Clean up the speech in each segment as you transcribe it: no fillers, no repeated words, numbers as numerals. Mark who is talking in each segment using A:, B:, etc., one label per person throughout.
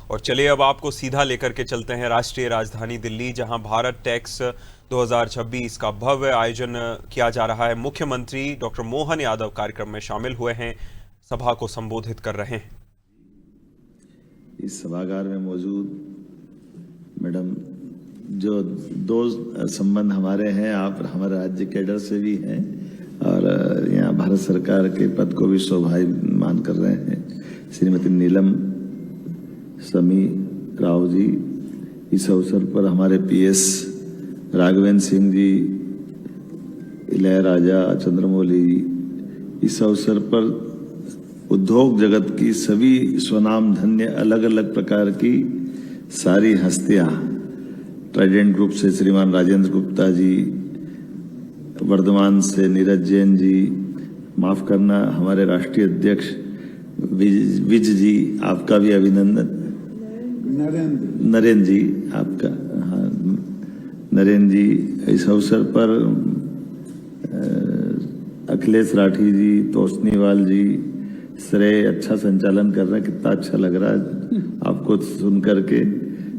A: और चलिए अब आपको सीधा लेकर के चलते हैं राष्ट्रीय राजधानी दिल्ली, जहां भारत टैक्स 2026 का भव्य आयोजन किया जा रहा है। मुख्यमंत्री डॉक्टर मोहन यादव कार्यक्रम में शामिल हुए हैं, सभा को संबोधित कर रहे हैं।
B: इस सभागार में मौजूद मैडम, जो दो संबंध हमारे हैं, आप हमारे राज्य कैडर से भी हैं और यहाँ भारत सरकार के पद को भी शोभायमान कर रहे हैं, श्रीमती नीलम समी राव जी। इस अवसर पर हमारे पीएस राघवेंद्र सिंह जी, इलैयाराजा चंद्रमौली जी। इस अवसर पर उद्योग जगत की सभी स्वनाम धन्य अलग अलग प्रकार की सारी हस्तियां, ट्राइडेंट ग्रुप से श्रीमान राजेंद्र गुप्ता जी, वर्धमान से नीरज जैन जी, माफ करना हमारे राष्ट्रीय अध्यक्ष विज जी, आपका भी अभिनंदन। नरेंद्र जी, आपका, हाँ नरेंद्र जी। इस अवसर पर अखिलेश राठी जी, तोषनीवाल जी, श्रेय अच्छा संचालन कर रहे हैं, कितना अच्छा लग रहा है आपको सुन करके।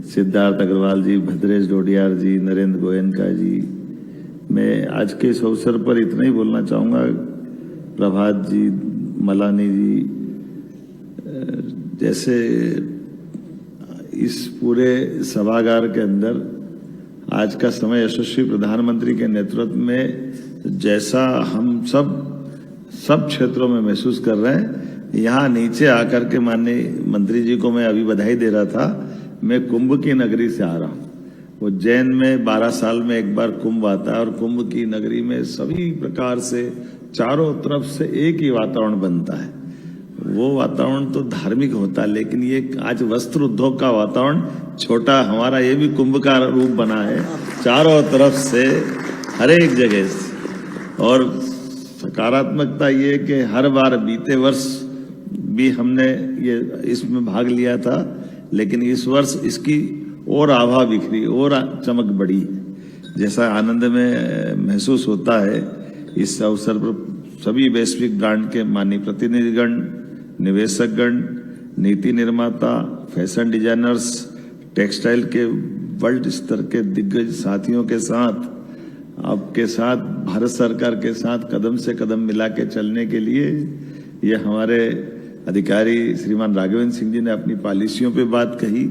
B: सिद्धार्थ अग्रवाल जी, भद्रेश डोडियार जी, नरेंद्र गोयनका जी। मैं आज के इस अवसर पर इतना ही बोलना चाहूँगा, प्रभात जी, मलानी जी, जैसे इस पूरे सभागार के अंदर आज का समय यशस्वी प्रधानमंत्री के नेतृत्व में जैसा हम सब क्षेत्रों में महसूस कर रहे हैं, यहाँ नीचे आकर के माननीय मंत्री जी को मैं अभी बधाई दे रहा था। मैं कुंभ की नगरी से आ रहा हूँ। उज्जैन में 12 साल में एक बार कुंभ आता है और कुंभ की नगरी में सभी प्रकार से चारों तरफ से एक ही वातावरण बनता है। वो वातावरण तो धार्मिक होता है, लेकिन ये आज वस्त्र उद्योग का वातावरण छोटा, हमारा ये भी कुंभ का रूप बना है, चारों तरफ से हर एक जगह से। और सकारात्मकता ये कि हर बार बीते वर्ष भी हमने ये इसमें भाग लिया था, लेकिन इस वर्ष इसकी और आभा बिखरी और चमक बढ़ी, जैसा आनंद में महसूस होता है। इस अवसर पर सभी वैश्विक ब्रांड के माननीय प्रतिनिधिगण, निवेशकगण, नीति निर्माता, फैशन डिजाइनर्स, टेक्सटाइल के वर्ल्ड स्तर के दिग्गज साथियों के साथ, आपके साथ, भारत सरकार के साथ कदम से कदम मिला के चलने के लिए ये हमारे अधिकारी श्रीमान राघवेंद्र सिंह जी ने अपनी पॉलिसियों पे बात कही,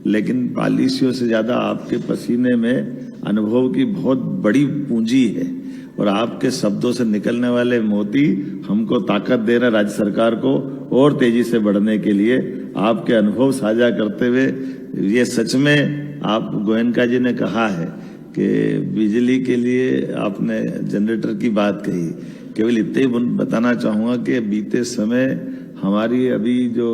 B: लेकिन पॉलिसियों से ज्यादा आपके पसीने में अनुभव की बहुत बड़ी पूंजी है और आपके शब्दों से निकलने वाले मोती हमको ताकत दे रहे, राज्य सरकार को और तेजी से बढ़ने के लिए। आपके अनुभव साझा करते हुए ये सच में, आप गोयनका जी ने कहा है कि बिजली के लिए आपने जनरेटर की बात कही, केवल इतना ही बताना चाहूँगा कि बीते समय हमारी अभी जो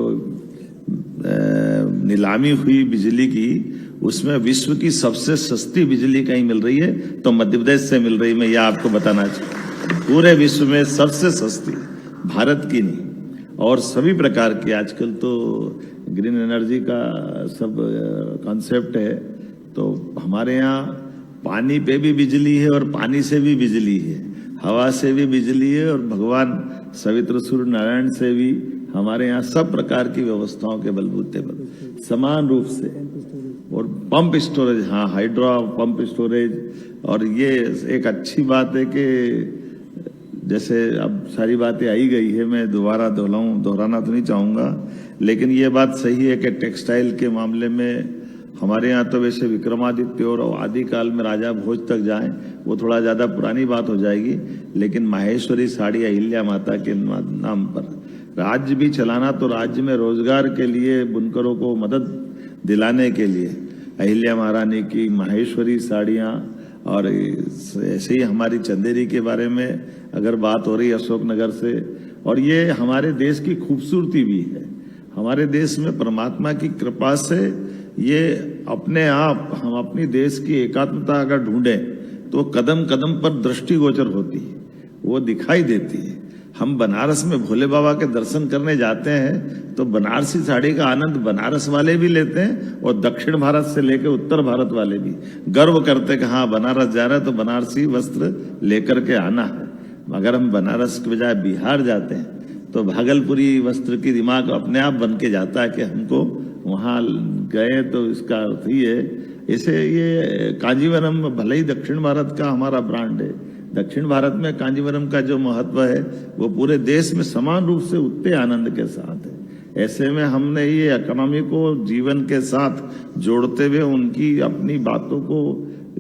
B: नीलामी हुई बिजली की, उसमें विश्व की सबसे सस्ती बिजली कहीं मिल रही है तो मध्य प्रदेश से मिल रही है। मैं यह आपको बताना चाहूँ, पूरे विश्व में सबसे सस्ती, भारत की नहीं। और सभी प्रकार की, आजकल तो ग्रीन एनर्जी का सब कॉन्सेप्ट है, तो हमारे यहाँ पानी पे भी बिजली है और पानी से भी बिजली है, हवा से भी बिजली है और भगवान सवित्र सूर्य नारायण से भी हमारे यहाँ सब प्रकार की व्यवस्थाओं के बलबूते पर समान रूप से। और पंप स्टोरेज, हाँ, हाइड्रो पंप स्टोरेज। और ये एक अच्छी बात है कि जैसे अब सारी बातें आई गई है, मैं दोबारा दोहराना तो नहीं चाहूँगा, लेकिन ये बात सही है कि टेक्सटाइल के मामले में हमारे यहाँ तो वैसे विक्रमादित्य और आदिकाल में राजा भोज तक जाएं, वो थोड़ा ज़्यादा पुरानी बात हो जाएगी, लेकिन माहेश्वरी साड़ी अहिल्या माता के नाम पर राज्य भी चलाना, तो राज्य में रोजगार के लिए बुनकरों को मदद दिलाने के लिए अहिल्या महारानी की माहेश्वरी साड़ियाँ। और ऐसे ही हमारी चंदेरी के बारे में अगर बात हो रही अशोकनगर से, और ये हमारे देश की खूबसूरती भी है। हमारे देश में परमात्मा की कृपा से ये अपने आप, हम अपनी देश की एकात्मता अगर ढूंढें तो कदम कदम पर दृष्टिगोचर होती है, वो दिखाई देती है। हम बनारस में भोले बाबा के दर्शन करने जाते हैं तो बनारसी साड़ी का आनंद बनारस वाले भी लेते हैं और दक्षिण भारत से लेकर उत्तर भारत वाले भी गर्व करते हैं कि हाँ, बनारस जा रहे हैं तो बनारसी वस्त्र लेकर के आना है। अगर हम बनारस के बजाय बिहार जाते हैं तो भागलपुरी वस्त्र की दिमाग अपने आप बन के जाता है कि हमको वहाँ वहाँ गए तो इसका अर्थ ही है। इसे ये कांजीवरम भले ही दक्षिण भारत का हमारा ब्रांड है, दक्षिण भारत में कांजीवरम का जो महत्व है वो पूरे देश में समान रूप से उतने आनंद के साथ है। ऐसे में हमने ये इकोनॉमी को जीवन के साथ जोड़ते हुए उनकी अपनी बातों को,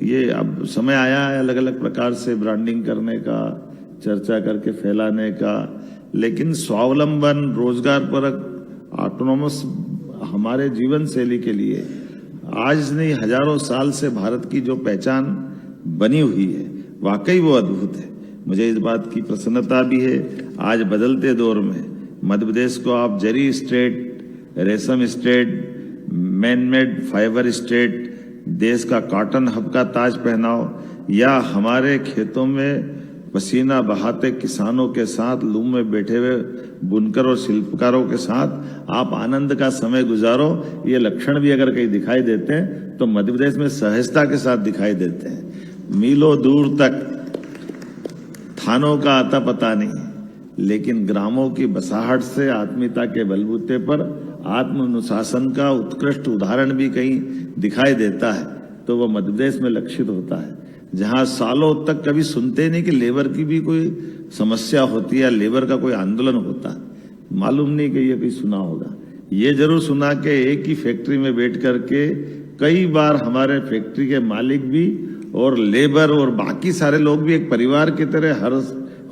B: ये अब समय आया है अलग अलग प्रकार से ब्रांडिंग करने का, चर्चा करके फैलाने का, लेकिन स्वावलंबन, रोजगार परक, ऑटोनॉमस हमारे जीवन शैली के लिए आज नहीं हजारों साल से भारत की जो पहचान बनी हुई है वाकई वो अद्भुत है। मुझे इस बात की प्रसन्नता भी है आज बदलते दौर में मध्य प्रदेश को आप जरी स्टेट, रेशम state, man made fibre state, देश का कॉटन हब का ताज पहनाओ, या हमारे खेतों में पसीना बहाते किसानों के साथ, लूम में बैठे हुए बुनकर और शिल्पकारों के साथ आप आनंद का समय गुजारो। ये लक्षण भी अगर कहीं दिखाई देते हैं तो मध्य प्रदेश में सहजता के साथ दिखाई देते हैं। मीलों दूर तक थानों का आता पता नहीं, लेकिन ग्रामों की बसाहट से आत्मीयता के बलबूते पर आत्मानुशासन का उत्कृष्ट उदाहरण भी कहीं दिखाई देता है तो वह मध्य प्रदेश में लक्षित होता है, जहां सालों तक कभी सुनते नहीं कि लेबर की भी कोई समस्या होती है या लेबर का कोई आंदोलन होता है। मालूम नहीं कि ये कोई सुना होगा। ये जरूर सुना कि एक ही फैक्ट्री में बैठ करके कई बार हमारे फैक्ट्री के मालिक भी और लेबर और बाकी सारे लोग भी एक परिवार की तरह हर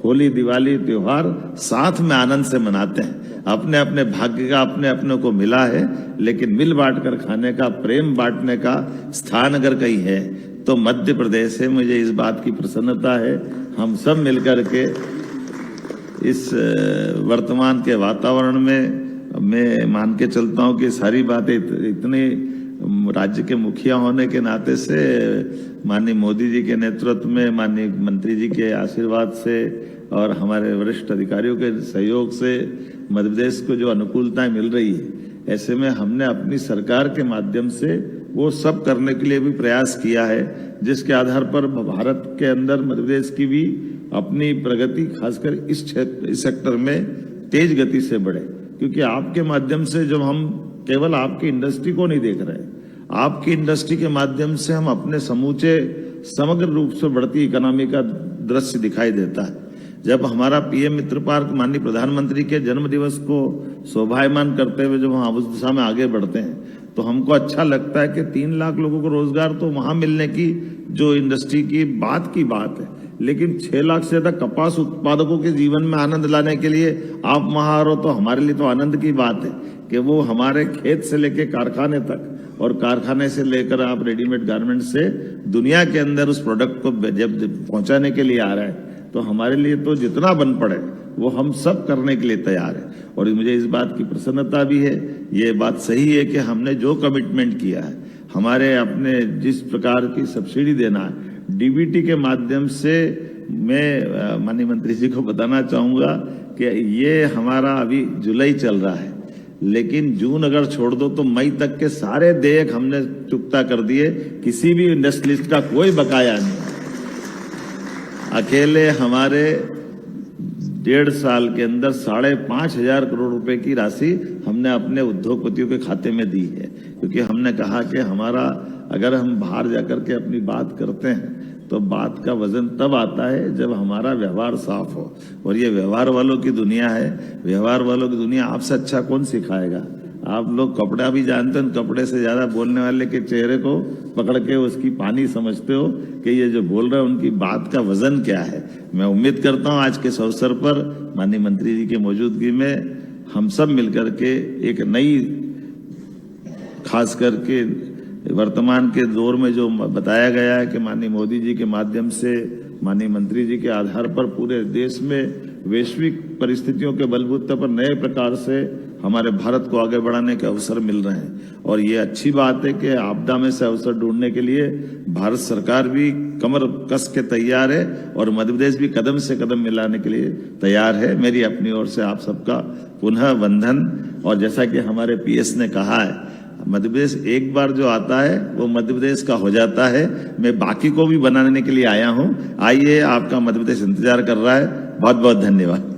B: होली, दिवाली, त्योहार साथ में आनंद से मनाते हैं। अपने अपने भाग्य का अपने अपने को मिला है, लेकिन मिल बांट कर खाने का, प्रेम बांटने का स्थान अगर कहीं है तो मध्य प्रदेश है। मुझे इस बात की प्रसन्नता है हम सब मिलकर के इस वर्तमान के वातावरण में मैं मान के चलता हूं कि सारी बातें इतनी राज्य के मुखिया होने के नाते से माननीय मोदी जी के नेतृत्व में, माननीय मंत्री जी के आशीर्वाद से और हमारे वरिष्ठ अधिकारियों के सहयोग से मध्य प्रदेश को जो अनुकूलताएं मिल रही है, ऐसे में हमने अपनी सरकार के माध्यम से वो सब करने के लिए भी प्रयास किया है जिसके आधार पर भारत के अंदर मध्य प्रदेश की भी अपनी प्रगति खासकर इस सेक्टर में तेज गति से बढ़े। क्योंकि आपके माध्यम से जब हम केवल आपकी इंडस्ट्री को नहीं देख रहे, आपकी इंडस्ट्री के माध्यम से हम अपने समूचे समग्र रूप से बढ़ती इकोनॉमी का दृश्य दिखाई देता है। जब हमारा पीएम मित्र पार्क माननीय प्रधानमंत्री के जन्म दिवस को शोभायमान करते हुए जब हम उस दिशा में आगे बढ़ते हैं तो हमको अच्छा लगता है कि 3 लाख लोगों को रोजगार तो वहां मिलने की जो इंडस्ट्री की बात है, लेकिन 6 लाख से ज्यादा कपास उत्पादकों के जीवन में आनंद लाने के लिए आप वहां रहो तो हमारे लिए तो आनंद की बात है कि वो हमारे खेत से लेकर कारखाने तक और कारखाने से लेकर आप रेडीमेड गारमेंट से दुनिया के अंदर उस प्रोडक्ट को जब पहुंचाने के लिए आ रहा है तो हमारे लिए तो जितना बन पड़े वो हम सब करने के लिए तैयार है। और मुझे इस बात की प्रसन्नता भी है, ये बात सही है कि हमने जो कमिटमेंट किया है, हमारे अपने जिस प्रकार की सब्सिडी देना है डीबीटी के माध्यम से, मैं माननीय मंत्री जी को बताना चाहूंगा कि ये हमारा अभी जुलाई चल रहा है, लेकिन जून अगर छोड़ दो तो मई तक के सारे देयक हमने चुकता कर दिए, किसी भी इंडस्ट्रियलिस्ट का कोई बकाया नहीं। अकेले हमारे 1.5 साल के अंदर 5,500 करोड़ रुपए की राशि हमने अपने उद्योगपतियों के खाते में दी है, क्योंकि हमने कहा कि हमारा अगर हम बाहर जाकर के अपनी बात करते हैं तो बात का वजन तब आता है जब हमारा व्यवहार साफ हो, और ये व्यवहार वालों की दुनिया है। व्यवहार वालों की दुनिया आपसे अच्छा कौन सिखाएगा? आप लोग कपड़ा भी जानते हैं, कपड़े से ज्यादा बोलने वाले के चेहरे को पकड़ के उसकी पानी समझते हो कि ये जो बोल रहे हैं उनकी बात का वजन क्या है। मैं उम्मीद करता हूं आज के इस अवसर पर माननीय मंत्री जी की मौजूदगी में हम सब मिलकर के एक नई, खास करके वर्तमान के दौर में जो बताया गया है कि माननीय मोदी जी के माध्यम से, माननीय मंत्री जी के आधार पर पूरे देश में वैश्विक परिस्थितियों के बलबूते पर नए प्रकार से हमारे भारत को आगे बढ़ाने के अवसर मिल रहे हैं। और ये अच्छी बात है कि आपदा में से अवसर ढूंढने के लिए भारत सरकार भी कमर कस के तैयार है और मध्य प्रदेश भी कदम से कदम मिलाने के लिए तैयार है। मेरी अपनी ओर से आप सबका पुनः वंदन। और जैसा कि हमारे पीएस ने कहा है, मध्य प्रदेश एक बार जो आता है वो मध्य प्रदेश का हो जाता है। मैं बाकी को भी बनाने के लिए आया हूं। आइए, आपका मध्य प्रदेश इंतजार कर रहा है। बहुत बहुत धन्यवाद।